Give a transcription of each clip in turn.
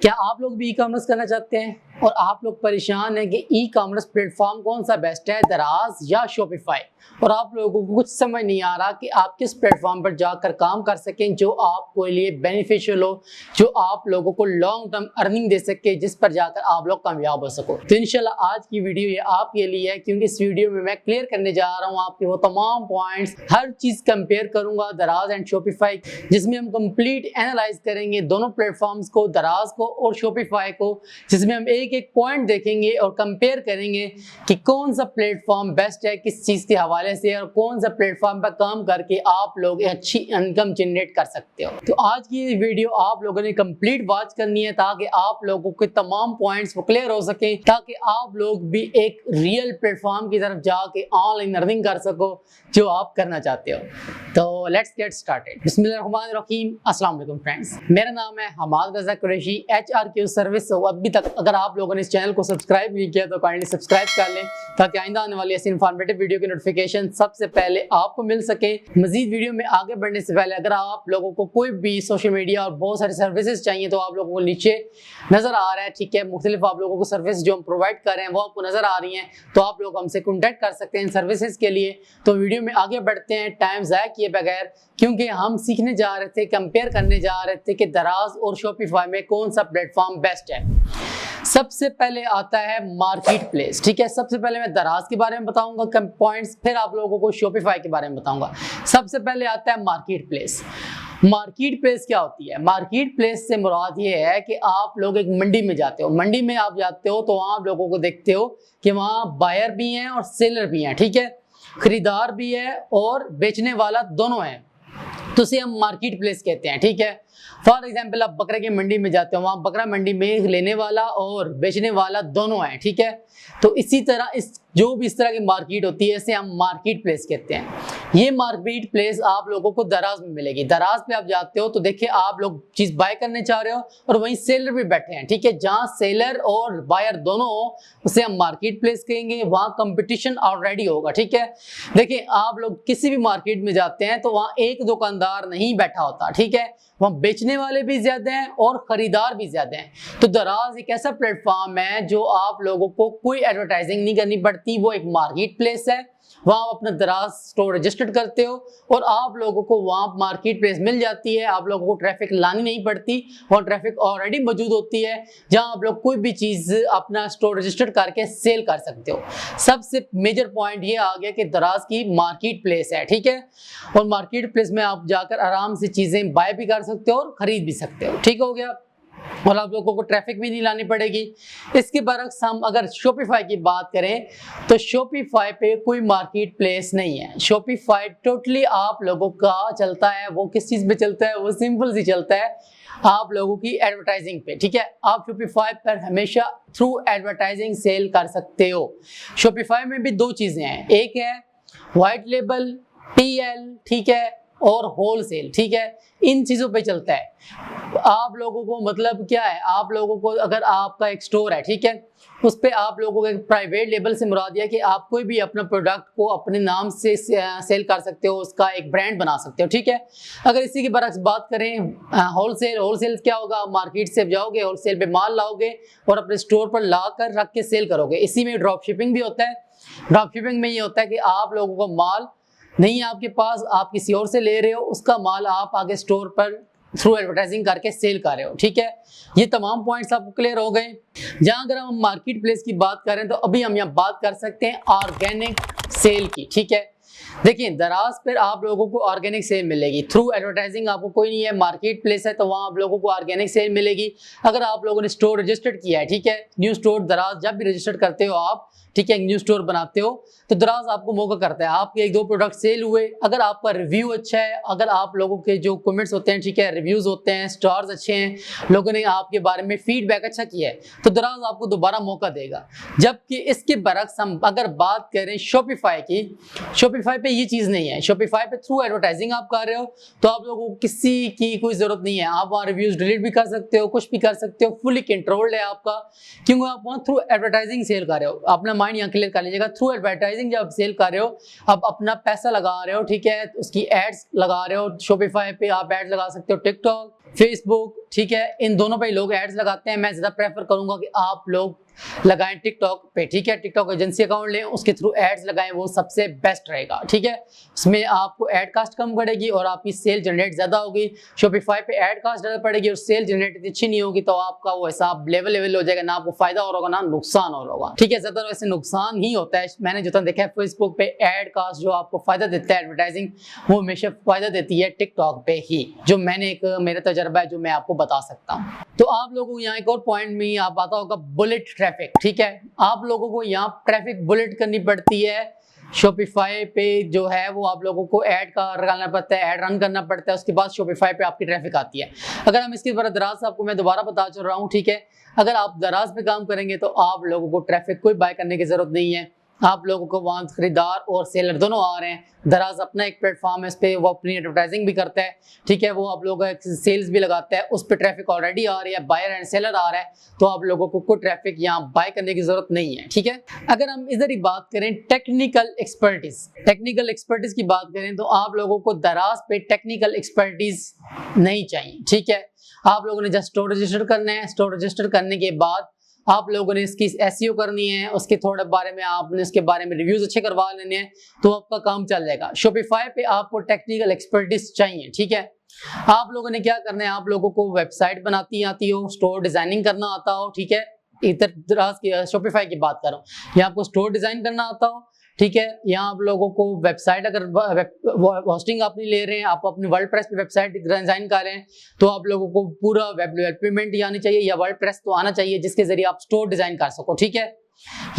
क्या आप लोग भी ई कॉमर्स करना चाहते हैं और आप लोग परेशान हैं कि ई कॉमर्स प्लेटफॉर्म कौन सा बेस्ट है, दराज या शॉपिफाई, और आप लोगों को कुछ समझ नहीं आ रहा कि आप किस प्लेटफॉर्म पर जाकर काम कर सकें जो आपको लिए बेनिफिशियल हो, जो आप लोगों को लॉन्ग टर्म अर्निंग दे सके, जिस पर जाकर आप लोग कामयाब हो सको। तो इंशाल्लाह आज की वीडियो ये आपके लिए है, क्योंकि इस वीडियो में मैं क्लियर करने जा रहा हूँ आपके वो तमाम पॉइंट्स, हर चीज कंपेयर करूंगा दराज एंड शॉपिफाई, जिसमें हम कंप्लीट एनालाइज करेंगे दोनों प्लेटफॉर्म्स को, दराज को और शॉपिफाई को, जिसमें हम एक एक पॉइंट देखेंगे और कंपेयर करेंगे कि कौन सा प्लेटफॉर्म बेस्ट है किस चीज के हवाले से, और कौन सा प्लेटफॉर्म पर काम करके आप लोग अच्छी इनकम जनरेट कर सकते हो। तो आज की ये वीडियो आप लोगों ने कंप्लीट वॉच करनी है ताकि आप लोगों के तमाम पॉइंट्स क्लियर हो सके, ताकि आप लोग भी एक रियल प्लेटफॉर्म की तरफ जाके ऑनलाइन अर्निंग कर सको जो आप करना चाहते हो। तो लेट्स गेट स्टार्टेड। बिस्मिल्लाहिर्रहमानिर्रहीम। अस्सलाम वालेकुम फ्रेंड्स, मेरा नाम है हमाद रजा कुरैशी, HRQ सर्विस। अभी तक अगर आप लोगों ने इस चैनल को सब्सक्राइब नहीं किया तो काइंडली सब्सक्राइब कर लें ताकि आइंदा आने वाली ऐसी इन्फॉर्मेटिव वीडियो की नोटिफिकेशन सबसे पहले आपको मिल सके। मजीद वीडियो में आगे बढ़ने से पहले अगर आप लोगों को कोई भी सोशल मीडिया और बहुत सारी सर्विसेज चाहिए तो आप लोगों को नीचे नजर आ रहा है, ठीक है, मुख्तलिफ आप लोगों को सर्विस जो हम प्रोवाइड कर रहे हैं वो आपको नजर आ रही हैं, तो आप लोग हमसे कॉन्टैक्ट कर सकते हैं इन सर्विसेज के लिए। तो वीडियो में आगे बढ़ते हैं टाइम ज़ाया किए बगैर, क्योंकि हम सीखने जा रहे थे, कंपेयर करने जा रहे थे कि दराज और शॉपिफाई में कौन सा प्लेटफॉर्म बेस्ट है। सबसे पहले आता है मार्केट प्लेस, ठीक है। सबसे पहले मैं दराज के बारे में बताऊंगा कम पॉइंट्स, फिर आप लोगों को शॉपिफाई के बारे में बताऊंगा। सबसे पहले आता है मार्केट प्लेस। मार्केट प्लेस क्या होती है? मार्केट प्लेस से मुराद ये है कि आप लोग एक मंडी में जाते हो, मंडी में आप जाते हो तो वहां आप लोगों को देखते हो कि वहां बायर भी हैं और सेलर भी हैं, ठीक है, खरीदार भी है और बेचने वाला दोनों है, तो इसे हम मार्केट प्लेस कहते हैं, ठीक है। फॉर एग्जाम्पल आप बकरे की मंडी में जाते हो, वहां बकरा मंडी में लेने वाला और बेचने वाला दोनों है, ठीक है। तो इसी तरह जो भी इस तरह की मार्केट होती है इसे हम मार्केट प्लेस कहते हैं। ये मार्केट प्लेस आप लोगों को दराज में मिलेगी। दराज पे आप जाते हो तो देखिए आप लोग चीज बाय करने चाह रहे हो और वहीं सेलर भी बैठे हैं, ठीक है। जहां सेलर और बायर दोनों हो उसे हम मार्केट प्लेस कहेंगे। वहां कंपटीशन ऑलरेडी होगा, ठीक है। देखिए आप लोग किसी भी मार्केट में जाते हैं तो वहां एक दुकानदार नहीं बैठा होता, ठीक है, वहां बेचने वाले भी ज्यादा हैं और खरीदार भी ज्यादा हैं। तो दराज एक ऐसा प्लेटफॉर्म है जो आप लोगों को कोई एडवर्टाइजिंग नहीं करनी पड़ती, वो एक मार्केट प्लेस है। वहां आप अपना दराज स्टोर रजिस्टर्ड करते हो और आप लोगों को वहां मार्केट प्लेस मिल जाती है। आप लोगों को ट्रैफिक लानी नहीं पड़ती, वहां ट्रैफिक ऑलरेडी मौजूद होती है, जहां आप लोग कोई भी चीज अपना स्टोर रजिस्टर्ड करके सेल कर सकते हो। सबसे मेजर पॉइंट ये आ गया कि दराज की मार्केट प्लेस है, ठीक है, और मार्केट प्लेस में आप जाकर आराम से चीजें बाय भी कर सकते हो और खरीद भी सकते हो, ठीक हो गया, और आप लोगों को ट्रैफिक भी नहीं लानी पड़ेगी। इसके बरक्स हम अगर शॉपिफाई की बात करें तो शॉपिफाई पे कोई मार्केट प्लेस नहीं है। शॉपिफाई टोटली आप लोगों का चलता है, वो किस चीज पे चलता है? वो सिंपल सी चलता है आप लोगों की एडवर्टाइजिंग पे, ठीक है। आप शॉपिफाई पर हमेशा थ्रू एडवर्टाइजिंग सेल कर सकते हो। शॉपिफाई में भी दो चीजें हैं, एक है व्हाइट लेबल PL, ठीक है, और होलसेल, ठीक है, इन चीजों पे चलता है। आप लोगों को मतलब क्या है, आप लोगों को अगर आपका एक स्टोर है, ठीक है, उस पे आप लोगों को एक प्राइवेट लेबल से मुराद है कि आप कोई भी अपना प्रोडक्ट को अपने नाम से सेल कर सकते हो, उसका एक ब्रांड बना सकते हो, ठीक है। अगर इसी के बरक्स बात करें होलसेल, होलसेल क्या होगा? मार्केट से जाओगे, होलसेल पे माल लाओगे और अपने स्टोर पर ला कर रख के सेल करोगे। इसी में ड्रॉप शिपिंग भी होता है। ड्रॉप शिपिंग में ये होता है कि आप लोगों को माल नहीं आपके पास, आप किसी और से ले रहे हो, उसका माल आप आगे स्टोर पर थ्रू एडवर्टाइजिंग करके सेल कर रहे हो, ठीक है। ये तमाम पॉइंट्स आपको क्लियर हो गए। जहां अगर हम मार्केट प्लेस की बात करें तो अभी हम यहाँ बात कर सकते हैं ऑर्गेनिक सेल की, ठीक है। देखिए दराज पर आप लोगों को ऑर्गेनिक सेल मिलेगी, थ्रू एडवर्टाइजिंग आपको कोई नहीं है। मार्केट प्लेस है तो वहां आप लोगों को ऑर्गेनिक सेल मिलेगी। अगर आप लोगों ने स्टोर रजिस्टर्ड किया है, ठीक है, न्यू स्टोर दराज जब भी रजिस्टर्ड करते हो आप, ठीक है, न्यू स्टोर बनाते हो तो दराज आपको मौका करता है, आपके एक दो प्रोडक्ट सेल हुए, अगर आपका रिव्यू अच्छा है, अगर आप लोगों के जो कमेंट्स होते हैं, ठीक है, रिव्यूज होते हैं, स्टार्स अच्छे हैं, लोगों ने आपके बारे में फीडबैक अच्छा किया है, तो दराज आपको दोबारा मौका देगा। जबकि इसके बरक्स हम अगर बात करें शॉपिफाई की, शॉपिफाई पे ये चीज नहीं है। शॉपिफाई पे थ्रू एडवर्टाइजिंग आप कर रहे हो तो आप लोगों को किसी की कोई जरूरत नहीं है, आप वहाँ रिव्यूज डिलीट भी कर सकते हो, कुछ भी कर सकते हो, फुली कंट्रोल्ड है आपका, क्योंकि आप वहाँ थ्रू एडवर्टाइजिंग सेल कर रहे हो। अपना माइंड यहाँ क्लियर कर लीजिएगा, थ्रू एडवर्टाइजिंग जब सेल कर रहे हो, आप अपना पैसा लगा रहे हो, ठीक है, उसकी एड्स लगा रहे हो। शॉपिफाई पे आप एड्स लगा सकते हो टिकटॉक, फेसबुक, ठीक है, इन दोनों पे लोग एड्स लगाते हैं। मैं ज़्यादा प्रेफर करूंगा कि आप लोग लगाएं टिकटॉक पे, ठीक है। टिकटॉक एजेंसी अकाउंट लें, उसके थ्रू एड्स लगाएं, वो सबसे बेस्ट रहेगा, ठीक है। इसमें आपको एड कास्ट कम पड़ेगी और आपकी सेल जनरेट ज़्यादा होगी। शॉपिफाई पे एड कास्ट ज़्यादा पड़ेगी और सेल जनरेट इतनी अच्छी नहीं होगी, तो आपका वो हिसाब लेवल हो जाएगा, ना आपको फायदा हो रहा होगा ना नुकसान हो रहा होगा, ठीक है। ज़्यादा वैसे नुकसान ही होता है। मैंने जितना देखा है फेसबुक पे एड कास्ट जो आपको फायदा देता है एडवर्टाइजिंग, वो हमेशा फायदा देती है टिकटॉक पे ही, जो मैंने एक मेरा तजर्बा है जो मैं आपको बता सकता हूँ। तो आप लोगों को यहाँ एक और पॉइंट में आप आता होगा बुलेट ट्रैफिक, ठीक है। आप लोगों को यहाँ ट्रैफिक बुलेट करनी पड़ती है। शॉपिफाई पे जो है वो आप लोगों को ऐड का लगाना पड़ता है, ऐड रन करना पड़ता है, उसके बाद शॉपिफाई पे आपकी ट्रैफिक आती है। अगर हम इसके बारे दराज आपको मैं दोबारा बता चल रहा हूँ, ठीक है। अगर आप दराज पे काम करेंगे तो आप लोगों को ट्रैफिक कोई बाय करने की जरूरत नहीं है। आप लोगों को वहाँ खरीदार और सेलर दोनों आ रहे हैं। दराज अपना एक प्लेटफॉर्म है, इस पे वो अपनी एडवर्टाइजिंग भी करता है, ठीक है। वो आप लोगों का सेल्स भी लगाता है, उस पर ट्रैफिक ऑलरेडी आ रही है, बायर एंड सेलर आ रहा है, तो आप लोगों को कोई ट्रैफिक यहाँ बाय करने की जरूरत नहीं है, ठीक है। अगर हम इधर ही बात करें टेक्निकल एक्सपर्टीज की बात करें तो आप लोगों को दराज पे टेक्निकल एक्सपर्टीज नहीं चाहिए, ठीक है। आप लोगों ने जस्ट स्टोर रजिस्टर करना है। स्टोर रजिस्टर करने के बाद आप लोगों ने इसकी एसईओ करनी है, उसके थोड़े बारे में आपने इसके बारे में रिव्यूज अच्छे करवा लेने हैं, तो आपका काम चल जाएगा। शॉपिफाई पे आपको टेक्निकल एक्सपर्टीज चाहिए, ठीक है। आप लोगों ने क्या करना है, आप लोगों को वेबसाइट बनाती आती हो, स्टोर डिजाइनिंग करना आता हो, ठीक है। इधर दराज की शॉपिफाई की बात कर रहा हूँ, यहाँ आपको स्टोर डिजाइन करना आता हो, ठीक है। यहाँ आप लोगों को वेबसाइट अगर होस्टिंग आप नहीं ले रहे हैं, आप अपने वर्डप्रेस पे वेबसाइट डिजाइन कर रहे हैं, तो आप लोगों को पूरा वेब डेवलपमेंट ही आनी चाहिए या वर्डप्रेस तो आना चाहिए जिसके जरिए आप स्टोर डिजाइन कर सको, ठीक है।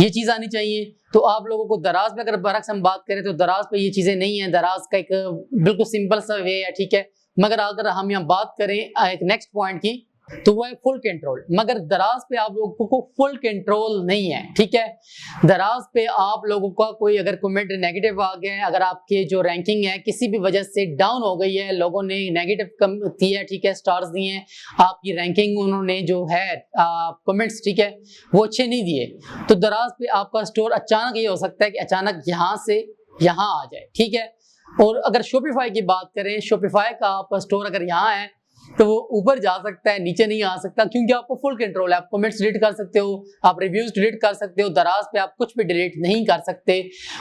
ये चीज आनी चाहिए। तो आप लोगों को दराज पे अगर बरक्स हम बात करें तो दराज पे ये चीजें नहीं है। दराज का एक बिल्कुल सिंपल सा वे है, ठीक है। मगर अगर हम यहाँ बात करें एक नेक्स्ट पॉइंट की, तो वो है फुल कंट्रोल। मगर दराज पे आप लोगों को फुल कंट्रोल नहीं है, ठीक है। दराज पे आप लोगों का कोई अगर कमेंट नेगेटिव आ गया है, अगर आपके जो रैंकिंग है किसी भी वजह से डाउन हो गई है, लोगों ने नेगेटिव कम दिए है, ठीक है, स्टार्स दिए हैं, आपकी रैंकिंग उन्होंने जो है कमेंट्स, ठीक है, वो अच्छे नहीं दिए, तो दराज पे आपका स्टोर अचानक ये हो सकता है कि अचानक यहाँ से यहाँ आ जाए, ठीक है। और अगर शॉपिफाई की बात करें, शॉपिफाई का आपका स्टोर अगर यहाँ है तो वो ऊपर जा सकता है, नीचे नहीं आ सकता, क्योंकि आपको फुल कंट्रोल है। आप कमेंट्स डिलीट कर सकते हो, आप रिव्यूज डिलीट कर सकते हो। दराज पे आप कुछ भी डिलीट नहीं कर सकते,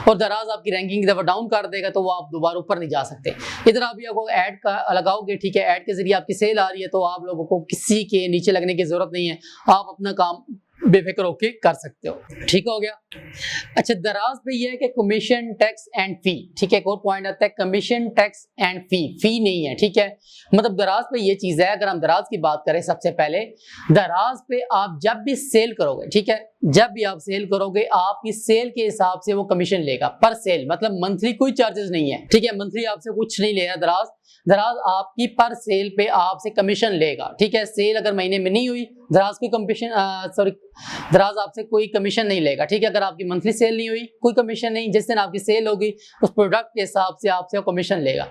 और दराज आपकी रैंकिंग दफा डाउन कर देगा तो वो आप दोबारा ऊपर नहीं जा सकते। इधर आप आपको ऐड का लगाओगे, ठीक है, ऐड के जरिए आपकी सेल आ रही है, तो आप लोगों को किसी के नीचे लगने की जरूरत नहीं है, आप अपना काम बेफिक्र होके कर सकते हो, ठीक हो गया। अच्छा, दराज पे ये है कि कमीशन, टैक्स एंड फी, ठीक है। एक और पॉइंट आता है कमीशन, टैक्स एंड फी नहीं है, ठीक है। मतलब दराज पे ये चीज है, अगर हम दराज की बात करें, सबसे पहले दराज पे आप जब भी सेल करोगे, ठीक है, जब भी आप सेल करोगे आपकी सेल के हिसाब से वो कमीशन लेगा पर सेल, मतलब मंथली कोई चार्जेस नहीं है, ठीक है। मंथली आपसे कुछ नहीं ले रहा दराज। दराज आपकी पर सेल पे आपसे कमीशन लेगा, ठीक है। सेल अगर महीने में नहीं हुई, दराज कोई कमीशन दराज आपसे कोई कमीशन नहीं लेगा, ठीक है। अगर आपकी मंथली सेल नहीं हुई, कोई कमीशन नहीं। जिस दिन आपकी सेल होगी उस प्रोडक्ट के हिसाब से आपसे कमीशन लेगा।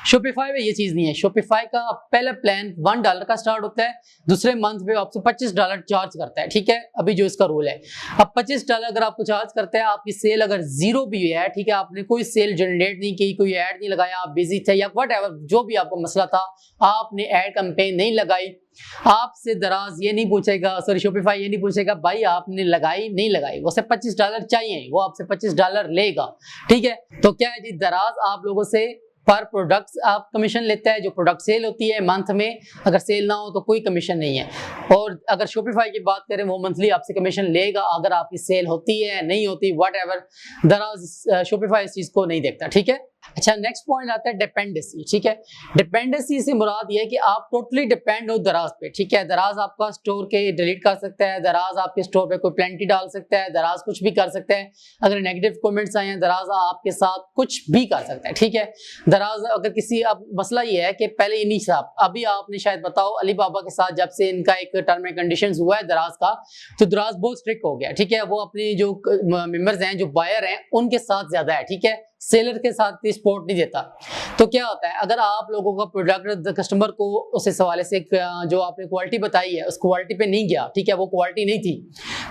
शॉपिफाई में ये चीज नहीं है। शॉपिफाई का पहला प्लान $1 का स्टार्ट होता है, दूसरे मंथ पे आपसे $25 चार्ज करता है, ठीक है। अभी जो इसका रूल है, अब $25 अगर आपको चार्ज करता है, आपकी सेल अगर जीरो भी है, ठीक है, आपने कोई सेल जनरेट नहीं की, कोई ऐड नहीं लगाया, आप बिजी थे या व्हाटएवर जो भी आपको मसला था, आपने ऐड कैंपेन नहीं लगाई, आपसे दराज ये नहीं पूछेगा, सॉरी शॉपिफाई ये नहीं पूछेगा भाई आपने लगाई नहीं लगाई, वो सिर्फ $25 चाहिए, वो आपसे $25 लेगा, ठीक है। तो क्या है जी, दराज आप लोगों से पर प्रोडक्ट आप कमीशन लेता है, जो प्रोडक्ट सेल होती है मंथ में, अगर सेल ना हो तो कोई कमीशन नहीं है। और अगर शॉपिफाई की बात करें, वो मंथली आपसे कमीशन लेगा, अगर आपकी सेल होती है नहीं होती व्हाटएवर, दराज शॉपिफाई इस चीज को नहीं देखता, ठीक है। अच्छा, नेक्स्ट पॉइंट आता है डिपेंडेंसी, ठीक है। डिपेंडेंसी से मुराद ये है कि आप टोटली डिपेंड हो दराज पे, ठीक है। दराज आपका स्टोर के डिलीट कर सकता है, दराज आपके स्टोर पे कोई प्लेंटी डाल सकता है, दराज कुछ भी कर सकता है, अगर नेगेटिव कमेंट्स आए हैं दराज आपके साथ कुछ भी कर सकता है, ठीक है। दराज अगर किसी, अब मसला ये है कि पहले ये नहीं था, अभी आपने शायद बताओ अली बाबा के साथ जब से इनका एक टर्म एंड कंडीशंस हुआ है दराज का, तो दराज बहुत स्ट्रिक्ट हो गया, ठीक है। वो अपने जो मेंबर्स हैं, जो बायर हैं, उनके साथ ज्यादा है, ठीक है। सेलर के साथ सपोर्ट नहीं देता। तो क्या होता है, अगर आप लोगों का प्रोडक्ट कस्टमर को उस हवाले से जो आपने क्वालिटी बताई है उस क्वालिटी पे नहीं गया, ठीक है, वो क्वालिटी नहीं थी,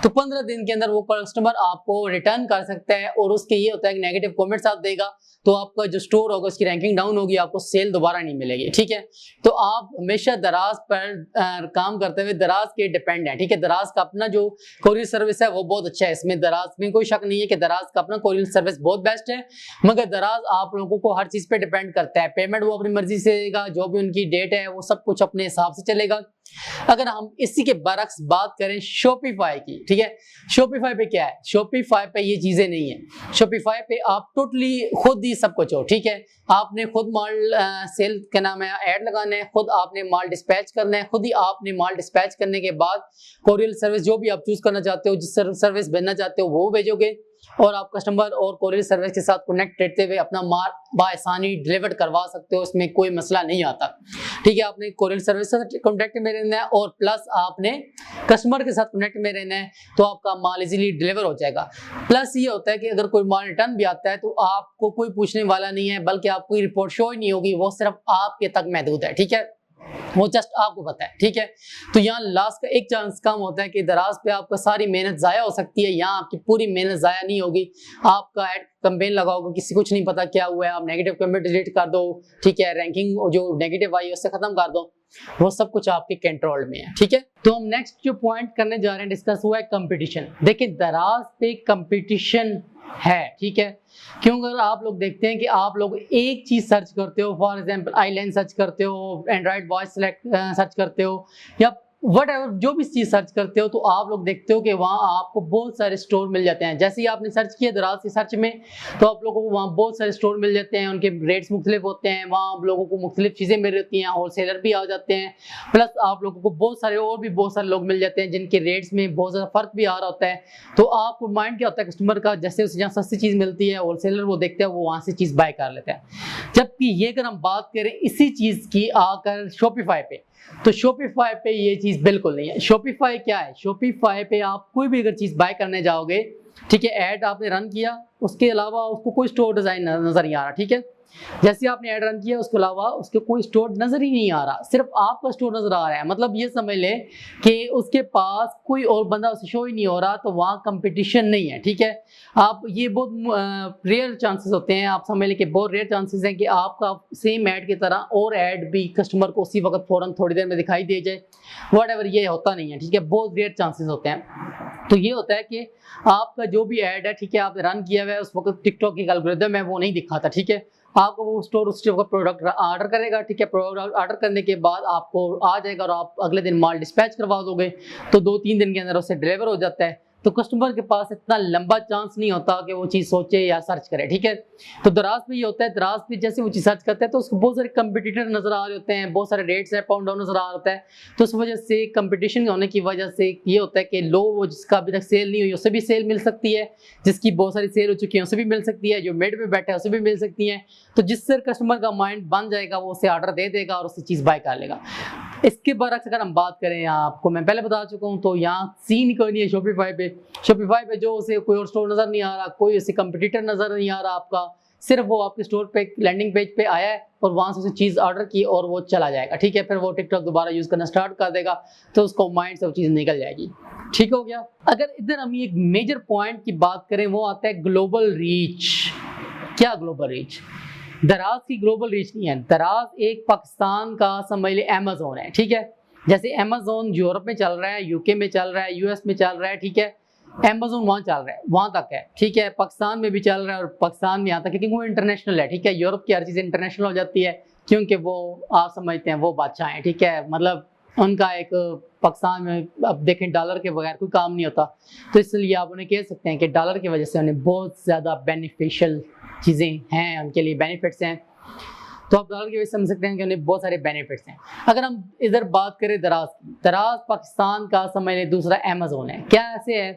तो 15 दिन के अंदर वो कस्टमर आपको रिटर्न कर सकता है और उसके ये होता है कि नेगेटिव कमेंट्स आप देगा तो आपका जो स्टोर होगा उसकी रैंकिंग डाउन होगी, आपको सेल दोबारा नहीं मिलेगी, ठीक है। तो आप हमेशा दराज पर काम करते हुए दराज के डिपेंड है, ठीक है। दराज का अपना जो कोरियर सर्विस है वो बहुत अच्छा है, इसमें दराज में कोई शक नहीं है कि दराज का अपना कोरियर सर्विस बहुत बेस्ट है, मगर दराज आप लोगों को हर चीज पे डिपेंड करता है। पेमेंट वो अपनी मर्जी से देगा, जो भी उनकी डेट है वो सब कुछ अपने हिसाब से चलेगा। अगर हम इसी के बरक्स बात करें शॉपिफाई की, ठीक है, शॉपिफाई पे क्या है, शॉपिफाई पे ये चीजें नहीं है। शॉपिफाई पे आप टोटली खुद ही सब कुछ हो, ठीक है। आपने खुद माल सेल क्या नाम है ऐड लगाना है, खुद आपने माल डिस्पैच करना है, खुद ही आपने माल डिस्पैच करने के बाद कोरियर सर्विस जो भी आप चूज करना चाहते हो, जिस सर्विस भेजना चाहते हो वो भेजोगे और आप कस्टमर और कोरियर सर्विस के साथ कनेक्ट रहते हुए अपना माल बासानी डिलीवर करवा सकते हो, इसमें कोई मसला नहीं आता, ठीक है। आपने कोरियर सर्विस से कॉन्टेक्ट में रहना है और प्लस आपने कस्टमर के साथ कनेक्ट में रहना है, तो आपका माल इजीली डिलीवर हो जाएगा। प्लस ये होता है कि अगर कोई माल रिटर्न भी आता है तो आपको कोई पूछने वाला नहीं है, बल्कि आपको रिपोर्ट शो ही नहीं होगी, वो सिर्फ आपके तक महदूद है, ठीक है, वो जस्ट आपको पता है, ठीक है। तो यहाँ लास्ट का एक चांस कम होता है कि दराज पे आपका सारी मेहनत जाया हो सकती है, यहाँ आपकी पूरी मेहनत जाया नहीं होगी। आपका एड कैंपेन लगाओगे, किसी कुछ नहीं पता क्या हुआ है, आप नेगेटिव कमेंट डिलीट कर दो, ठीक है, रैंकिंग जो नेगेटिव आई है उससे खत्म कर दो, वो सब कुछ आपके कंट्रोल में है, ठीक है। तो हम नेक्स्ट जो पॉइंट करने जा रहे हैं डिस्कस हुआ है कंपटीशन। देखिए दराज पे कंपटीशन है, ठीक है, क्यों? अगर आप लोग देखते हैं कि आप लोग एक चीज सर्च करते हो, फॉर एग्जांपल आईलैंड सर्च करते हो, एंड्रॉइड वॉइस सर्च करते हो या वटएवर जो भी चीज सर्च करते हो, तो आप लोग देखते हो कि वहाँ आपको बहुत सारे स्टोर मिल जाते हैं। जैसे ही आपने सर्च किया दराज की सर्च में, तो आप लोगों को वहाँ बहुत सारे स्टोर मिल जाते हैं, उनके रेट्स मुख्तलिफ होते हैं, वहाँ आप लोगों को मुख्तलिफ चीज़ें मिल जाती हैं, होलसेलर भी आ जाते हैं, प्लस आप लोगों को बहुत सारे और भी बहुत सारे लोग मिल जाते हैं जिनके रेट्स में बहुत ज़्यादा फर्क भी आ रहा होता है। तो आपको माइंड क्या होता है कस्टमर का, जैसे उसे जहाँ सस्ती चीज़ मिलती है होलसेलर वो देखते हैं, वो वहाँ से चीज़ बाय कर लेते हैं। जबकि ये अगर हम बात करें इसी चीज़ की आकर शॉपिफाई पे, तो शॉपिफाई पे ये चीज बिल्कुल नहीं है। शॉपिफाई क्या है, शॉपिफाई पे आप कोई भी अगर चीज बाय करने जाओगे, ठीक है, ऐड आपने रन किया, उसके अलावा उसको कोई स्टोर डिजाइन नजर नहीं आ रहा, ठीक है, जैसे आपने ऐड रन किया उसके अलावा उसके कोई स्टोर नजर ही नहीं आ रहा, सिर्फ आपका स्टोर नजर आ रहा है। मतलब ये समझ लें कि उसके पास कोई और बंदा उसे शो ही नहीं हो रहा, तो वहाँ कंपटीशन नहीं है, ठीक है। आप ये बहुत रेयर चांसेस होते हैं, आप समझ लें कि बहुत रेयर चांसेस हैं कि आपका सेम ऐड की तरह और ऐड भी कस्टमर को उसी वक्त फौरन थोड़ी देर में दिखाई दे जाए, व्हाटएवर, ये होता नहीं है, ठीक है, बहुत रेयर चांसेस होते हैं। तो ये होता है कि आपका जो भी ऐड है, ठीक है, आपने रन किया हुआ है, उस वक्त टिकटॉक की एल्गोरिथम है वो नहीं दिखाता, ठीक है, आपको वो स्टोर उस प्रोडक्ट ऑर्डर करेगा, ठीक है, प्रोडक्ट ऑर्डर करने के बाद आपको आ जाएगा और आप अगले दिन माल डिस्पैच करवा दोगे, तो 2-3 दिन के अंदर उससे डिलीवर हो जाता है। तो कस्टमर के पास इतना लंबा चांस नहीं होता कि वो चीज़ सोचे या सर्च करे, ठीक है। तो दराज पे ये होता है, दराज पे जैसे वो चीज़ सर्च करते हैं तो उसको बहुत सारे कंपटीटर नजर आ रहे होते हैं, बहुत सारे रेट्स है, पाउंड डाउन नजर आ रहा होता है, तो उस वजह से कंपटीशन होने की वजह से ये होता है कि लो वो जिसका अभी तक सेल नहीं हुई उससे भी सेल मिल सकती है, जिसकी बहुत सारी सेल हो चुकी है उससे भी मिल सकती है, जो मिड में बैठा है उससे भी मिल सकती है। तो जिससे कस्टमर का माइंड बन जाएगा वो उसे ऑर्डर दे देगा और उससे चीज़ बाय कर लेगा। इसके बरक्स अगर हम बात करें, आपको मैं पहले बता चुका हूँ, तो यहाँ सीन कोई नहीं है शॉपिफाई पे। शॉपिफाई पे जो उसे कोई और स्टोर नजर नहीं आ रहा, कोई उसे कंपटीटर नजर नहीं आ रहा आपका, सिर्फ वो आपके स्टोर पे लैंडिंग पेज पे आया है और वहां से उसे चीज ऑर्डर की और वो चला जाएगा, ठीक है। फिर वो टिकटॉक दोबारा यूज करना स्टार्ट कर देगा तो उसको माइंड से वो चीज निकल जाएगी, ठीक हो गया। अगर इधर हम एक मेजर पॉइंट की बात करें, वो आता है ग्लोबल रीच। क्या ग्लोबल रीच? दराज की ग्लोबल रीच नहीं है, दराज एक पाकिस्तान का समझ ले अमेज़न है, ठीक है। जैसे अमेज़न यूरोप में चल रहा है, यूके में चल रहा है, यूएस में चल रहा है, ठीक है, अमेज़न वहाँ चल रहा है, वहाँ तक है, ठीक है। पाकिस्तान में भी चल रहा है और पाकिस्तान में यहाँ तक है क्योंकि वो इंटरनेशनल है, ठीक है। यूरोप की हर चीज़ इंटरनेशनल हो जाती है क्योंकि वो आप समझते हैं वो बादशाह हैं, ठीक है, मतलब उनका एक पाकिस्तान में अब देखें डॉलर के बगैर कोई काम नहीं होता, तो इसलिए आप उन्हें कह सकते हैं कि डॉलर की वजह से उन्हें बहुत ज़्यादा बेनिफिशियल चीज़ें हैं, उनके लिए बेनिफिट्स हैं। तो आप डॉलर की वजह से समझ सकते हैं कि उन्हें बहुत सारे बेनिफिट्स हैं। अगर हम इधर बात करें दराज की, दराज पाकिस्तान का समझ लें दूसरा अमेज़न है। क्या ऐसे है,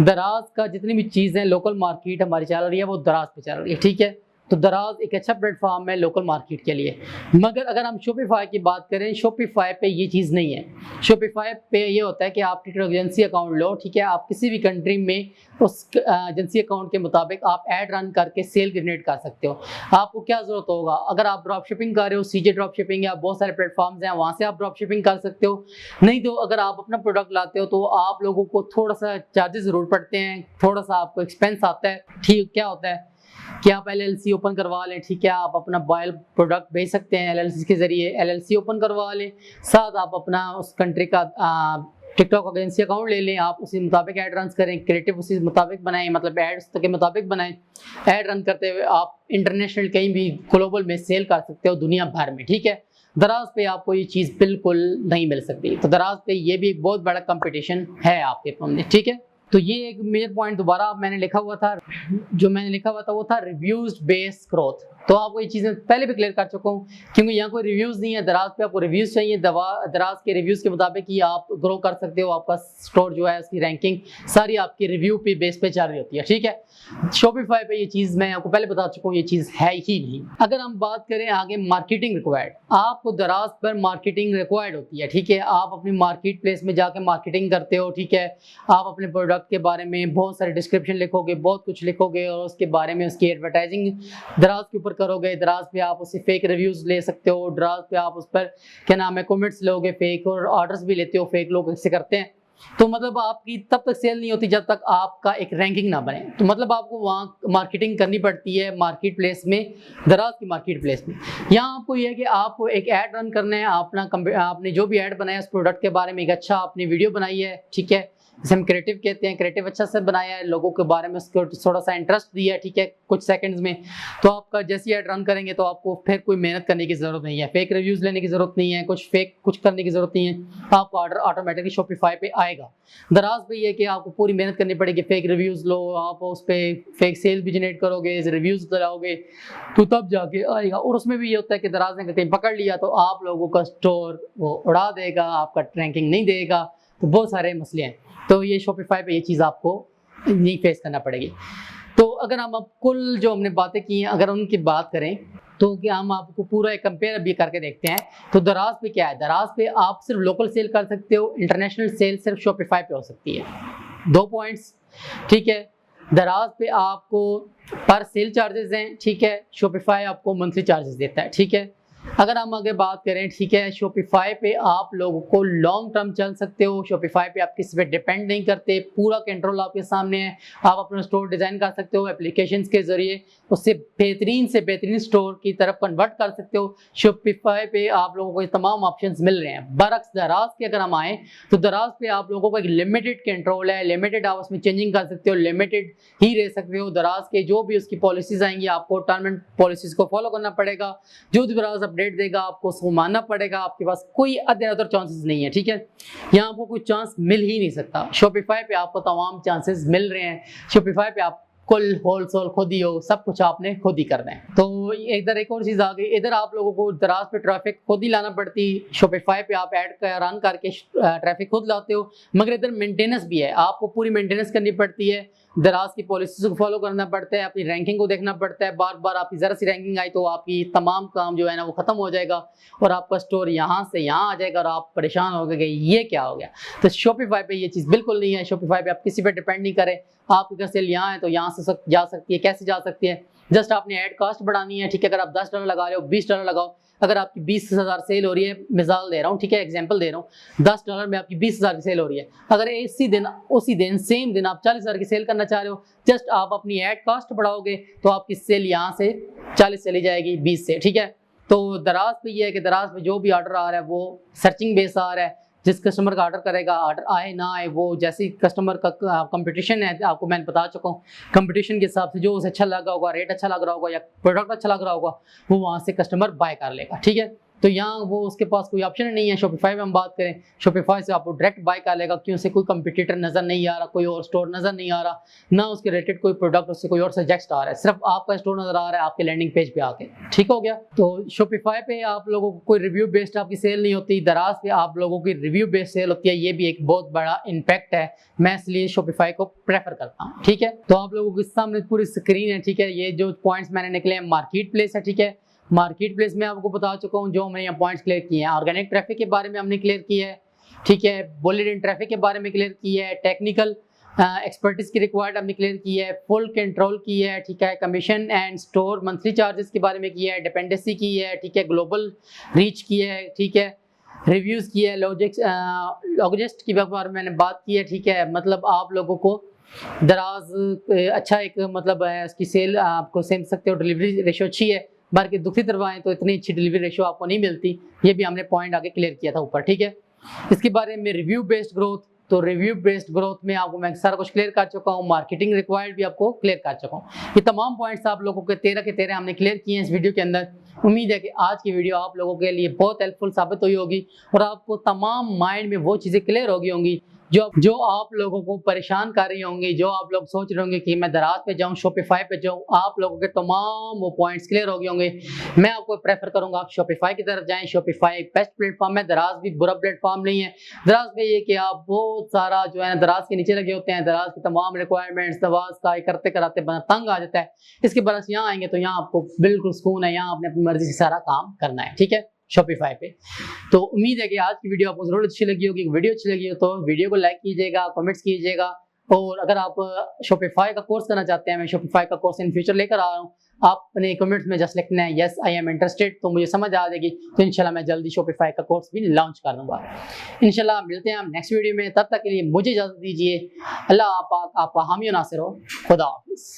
दराज का जितनी भी चीज़ें लोकल मार्केट हमारी चल रही है वो दराज पे चल रही है, ठीक है। तो दराज एक अच्छा प्लेटफॉर्म है लोकल मार्केट के लिए। मगर अगर हम शॉपिफाई की बात करें, शॉपिफाई पे ये चीज़ नहीं है। शॉपिफाई पे ये होता है कि आप टिकटॉक एजेंसी अकाउंट लो, ठीक है, आप किसी भी कंट्री में उस एजेंसी अकाउंट के मुताबिक आप ऐड रन करके सेल जनरेट कर सकते हो। आपको क्या ज़रूरत होगा, अगर आप ड्रॉप शिपिंग कर रहे हो, सीजे ड्रॉप शिपिंग या बहुत सारे प्लेटफॉर्म्स हैं, वहाँ से आप ड्रॉप शिपिंग कर सकते हो। नहीं तो अगर आप अपना प्रोडक्ट लाते हो तो आप लोगों को थोड़ा सा चार्जेस ज़रूर पड़ते हैं, थोड़ा सा आपको एक्सपेंस आता है। ठीक, क्या होता है कि आप एलएलसी ओपन करवा लें, ठीक है, आप अपना बायल प्रोडक्ट बेच सकते हैं एलएलसी के जरिए, एलएलसी ओपन करवा लें, साथ आप अपना उस कंट्री का टिकटॉक एजेंसी अकाउंट ले लें, आप उसी मुताबिक ऐड रन करें, क्रिएटिव उसी मुताबिक बनाएं, मतलब एड्स के मुताबिक बनाएं। ऐड रन करते हुए आप इंटरनेशनल कहीं भी ग्लोबल में सेल कर सकते हो दुनिया भर में, ठीक है। दराज पे आपको ये चीज़ बिल्कुल नहीं मिल सकती, तो दराज पे ये भी एक बहुत बड़ा कंपटीशन है आपके सामने, ठीक है। तो ये एक मेजर पॉइंट दोबारा मैंने लिखा हुआ था, जो मैंने लिखा हुआ था वो था रिव्यूज बेस्ड ग्रोथ। तो आपको ये चीज़ें पहले भी क्लियर कर चुका हूँ, क्योंकि यहाँ कोई रिव्यूज़ नहीं है। दराज पे आपको रिव्यूज़ चाहिए, दराज के रिव्यूज़ के मुताबिक ही आप ग्रो कर सकते हो। आपका स्टोर जो है उसकी रैंकिंग सारी आपकी रिव्यू पे बेस पे चल रही होती है, ठीक है। शॉपिफाई पे ये चीज़ मैं आपको पहले बता चुका हूँ, ये चीज़ है ही नहीं। अगर हम बात करें आगे मार्केटिंग रिक्वायर्ड, आपको दराज पर मार्केटिंग रिक्वायर्ड होती है, ठीक है। आप अपनी मार्केट प्लेस में जाकर मार्केटिंग करते हो, ठीक है। आप अपने प्रोडक्ट के बारे में बहुत सारे डिस्क्रिप्शन लिखोगे, बहुत कुछ लिखोगे और उसके बारे में उसकी एडवर्टाइजिंग दराज के ऊपर करोगे। दराज पे आप उससे फेक रिव्यूज ले सकते हो, दराज पे आप उस पर क्या नाम है कमेंट्स लोगे फेक, और ऑर्डर्स भी लेते हो फेक, लोग इससे करते हैं। तो मतलब आपकी तब तक सेल नहीं होती जब तक आपका एक रैंकिंग ना बने। तो मतलब आपको वहाँ मार्केटिंग करनी पड़ती है मार्केट प्लेस में, दराज की मार्केट प्लेस में। यहाँ आपको यह है कि आपको एक ऐड रन करना है, आपने जो भी ऐड बनाया उस प्रोडक्ट के बारे में एक अच्छा आपने वीडियो बनाई है, ठीक है, जिसे हम क्रिएटिव कहते हैं। क्रिएटिव अच्छा से बनाया है, लोगों के बारे में उसको थोड़ा सा इंटरेस्ट दिया है, ठीक है, कुछ सेकंड्स में। तो आपका जैसे ऐड रन करेंगे तो आपको फिर कोई मेहनत करने की जरूरत नहीं है, फेक रिव्यूज लेने की जरूरत नहीं है, कुछ करने की जरूरत नहीं है। आपको ऑर्डर ऑटोमेटिकली शॉपिफाई पे आएगा। दराज पे ये कि आपको पूरी मेहनत करनी पड़ेगी, फेक रिव्यूज लो, आप उस पर फेक सेल भी जनरेट करोगे, रिव्यूज लगाओगे तो तब जाके आएगा। और उसमें भी ये होता है कि दराज ने कहीं पकड़ लिया तो आप लोगों का स्टोर वो उड़ा देगा, आपका रैंकिंग नहीं देगा, तो बहुत सारे मसले हैं। तो ये शॉपिफाई पे ये चीज़ आपको नहीं फेस करना पड़ेगी। तो अगर हम अब कुल जो हमने बातें की हैं अगर उनकी बात करें तो क्या हम आपको पूरा एक कंपेयर अभी करके देखते हैं। तो दराज पे क्या है, दराज पे आप सिर्फ लोकल सेल कर सकते हो, इंटरनेशनल सेल सिर्फ शॉपिफाई पे हो सकती है। 2 पॉइंट्स, ठीक है। दराज पे आपको पर सेल चार्जेस हैं, ठीक है, शॉपिफाई आपको मंथली चार्जेस देता है, ठीक है। अगर हम आगे बात करें, ठीक है, शॉपिफाई पे आप लोगों को लॉन्ग टर्म चल सकते हो, शॉपिफाई पे आप किसी पे डिपेंड नहीं करते, पूरा कंट्रोल आपके सामने है। आप अपना स्टोर डिज़ाइन कर सकते हो एप्लीकेशंस के जरिए, उससे बेहतरीन से बेहतरीन स्टोर की तरफ कन्वर्ट कर सकते हो। शॉपिफाई पे आप लोगों को ये तमाम ऑप्शंस मिल रहे हैं। बरक्स दराज के अगर हम आएँ तो दराज पे आप लोगों को एक लिमिटेड कंट्रोल है, लिमिटेड आप उसमें चेंजिंग कर सकते हो, लिमिटेड ही रह सकते हो। दराज के जो भी उसकी पॉलिसीज आएंगी आपको टर्म एंड पॉलिसीज को फॉलो करना पड़ेगा। जो दराज अपडेट देगा आपको उसको मानना पड़ेगा, आपके पास कोई अदर चांसेस नहीं है, ठीक है। यहाँ आपको कोई चांस मिल ही नहीं सकता। शॉपिफाई पे आपको तमाम चांसेस मिल रहे हैं। शॉपिफाई पे आप कुल होलसेल खुद ही हो, सब कुछ आपने खुद ही करना है। तो इधर एक और चीज़ आ गई, इधर आप लोगों को दराज पे ट्रैफिक खुद ही लाना पड़ती, शॉपिफाई पे आप ऐड रन करके ट्रैफिक खुद लाते हो, मगर इधर मेंटेनेंस भी है, आपको पूरी मेंटेनेंस करनी पड़ती है। दराज की पॉलिसीज को फॉलो करना पड़ता है, अपनी रैंकिंग को देखना पड़ता है। बार बार आपकी ज़रा सी रैंकिंग आई तो आपकी तमाम काम जो है ना वो ख़त्म हो जाएगा और आपका स्टोर यहाँ से यहाँ आ जाएगा और आप परेशान हो गए कि ये क्या हो गया। तो शॉपिफाई पे ये चीज़ बिल्कुल नहीं है। शॉपिफाई पे आप किसी पे डिपेंड नहीं करें, आपकी अगर सेल यहाँ है तो यहाँ से जा सकती है। कैसे जा सकती है, जस्ट आपने ऐड कॉस्ट बढ़ानी है, ठीक है। अगर आप $10 लगा रहे हो, $20 लगाओ। अगर आपकी 20,000 सेल हो रही है, मिसाल दे रहा हूँ, ठीक है, एग्जांपल दे रहा हूँ, $10 में आपकी 20,000 की सेल हो रही है। अगर उसी दिन सेम दिन आप 40,000 की सेल करना चाह रहे हो, जस्ट आप अपनी ऐड कॉस्ट बढ़ाओगे तो आपकी सेल यहाँ से 40 चली जाएगी 20 से, ठीक है। तो दराज पे ये है कि दराज पे जो भी ऑर्डर आ रहा है वो सर्चिंग बेस आ रहा है। जिस कस्टमर का ऑर्डर करेगा, ऑर्डर आए ना आए, वो जैसे कस्टमर का कंपटीशन है, आपको मैंने बता चुका हूँ, कंपटीशन के हिसाब से जो उसे अच्छा लगा होगा, रेट अच्छा लग रहा होगा या प्रोडक्ट अच्छा लग रहा होगा, वो वहाँ से कस्टमर बाय कर लेगा, ठीक है। तो यहाँ वो उसके पास कोई ऑप्शन नहीं है। शॉपिफाई में हम बात करें, शॉपिफाई से आपको डायरेक्ट बाय कर लेगा, क्यों से कोई कंपटीटर नजर नहीं आ रहा, कोई और स्टोर नजर नहीं आ रहा, ना उसके रिलेटेड कोई प्रोडक्ट उससे कोई और सजेस्ट आ रहा है, सिर्फ आपका स्टोर नजर आ रहा है आपके लैंडिंग पेज पे आके। ठीक हो गया। तो शॉपिफाई पे आप लोगों को कोई रिव्यू बेस्ड आपकी सेल नहीं होती, दराज पे आप लोगों की रिव्यू बेस्ड सेल होती है। ये भी एक बहुत बड़ा इम्पैक्ट है, मैं इसलिए शॉपिफाई को प्रेफर करता हूँ। ठीक है, तो आप लोगों के सामने पूरी स्क्रीन है। ठीक है, ये जो पॉइंट्स मैंने निकले हैं मार्केट प्लेस है। ठीक है, मार्केट प्लेस में आपको बता चुका हूँ जो मैंने यहाँ पॉइंट्स क्लियर किए हैं। ऑर्गेनिक ट्रैफिक के बारे में हमने क्लियर किया है। ठीक है, बुलेट इन ट्रैफिक के बारे में क्लियर किया है। टेक्निकल एक्सपर्टीज की रिक्वायर्ड हमने क्लियर की है। फुल कंट्रोल की है। ठीक है, commission and store monthly charges के बारे में किया है। डिपेंडेंसी की है। ठीक है, ग्लोबल रीच की है। ठीक है, रिव्यूज की है। लॉजिस्ट की बारे में मैंने बात की है। ठीक है, मतलब आप लोगों को दराज अच्छा एक मतलब है, उसकी सेल आपको सेम सकते हो, डिलीवरी रेशो अच्छी है। बाहर के दूसरी तरफ आए तो इतनी अच्छी डिलीवरी रेशो आपको नहीं मिलती। ये भी हमने पॉइंट आगे क्लियर किया था ऊपर। ठीक है, इसके बारे में रिव्यू बेस्ड ग्रोथ, तो रिव्यू बेस्ड ग्रोथ में आपको मैं सारा कुछ क्लियर कर चुका हूँ। मार्केटिंग रिक्वायर्ड भी आपको क्लियर कर चुका हूँ। ये तमाम पॉइंट्स आप लोगों के 13 के 13 हमने क्लियर किए हैं इस वीडियो के अंदर। उम्मीद है कि आज की वीडियो आप लोगों के लिए बहुत हेल्पफुल साबित हुई होगी और आपको तमाम माइंड में वो चीज़ें क्लियर होगी होंगी जो आप लोगों को परेशान कर रही होंगी, जो आप लोग सोच रहे होंगे कि मैं दराज पे जाऊं, शॉपिफाई पे जाऊं। आप लोगों के तमाम वो पॉइंट्स क्लियर हो गए होंगे। मैं आपको प्रेफर करूंगा आप शॉपिफाई की तरफ जाएं। शॉपिफाई एक बेस्ट प्लेटफॉर्म है, दराज भी बुरा प्लेटफॉर्म नहीं है। दराज पे ये कि आप बहुत सारा जो है दराज के नीचे लगे होते हैं, दराज की तमाम रिक्वायरमेंट्स दराज का करते कराते बना तंग आ जाता है। इसके बरस यहाँ आएंगे तो यहाँ आपको बिल्कुल सुकून है, यहाँ आपने अपनी मर्जी से सारा काम करना है। ठीक है, शॉपिफाई पे। तो उम्मीद है कि आज की वीडियो आपको जरूर अच्छी लगी होगी। वीडियो अच्छी लगी हो तो वीडियो को लाइक कीजिएगा, कमेंट्स कीजिएगा। और अगर आप शॉपिफाई का कोर्स करना चाहते हैं, मैं शॉपिफाई का कोर्स इन फ्यूचर लेकर आ रहा हूँ, आप अपने कमेंट्स में जस्ट लिखना है यस आई एम इंटरेस्टेड, तो मुझे समझ आ जाएगी। तो इंशाल्लाह मैं जल्दी शॉपिफाई का कोर्स भी लॉन्च कर दूंगा। इंशाल्लाह मिलते हैं हम नेक्स्ट वीडियो में, तब तक के लिए मुझे इजाजत दीजिए। अल्लाह आप हामी नासिर हो। खुदा हाफिज़।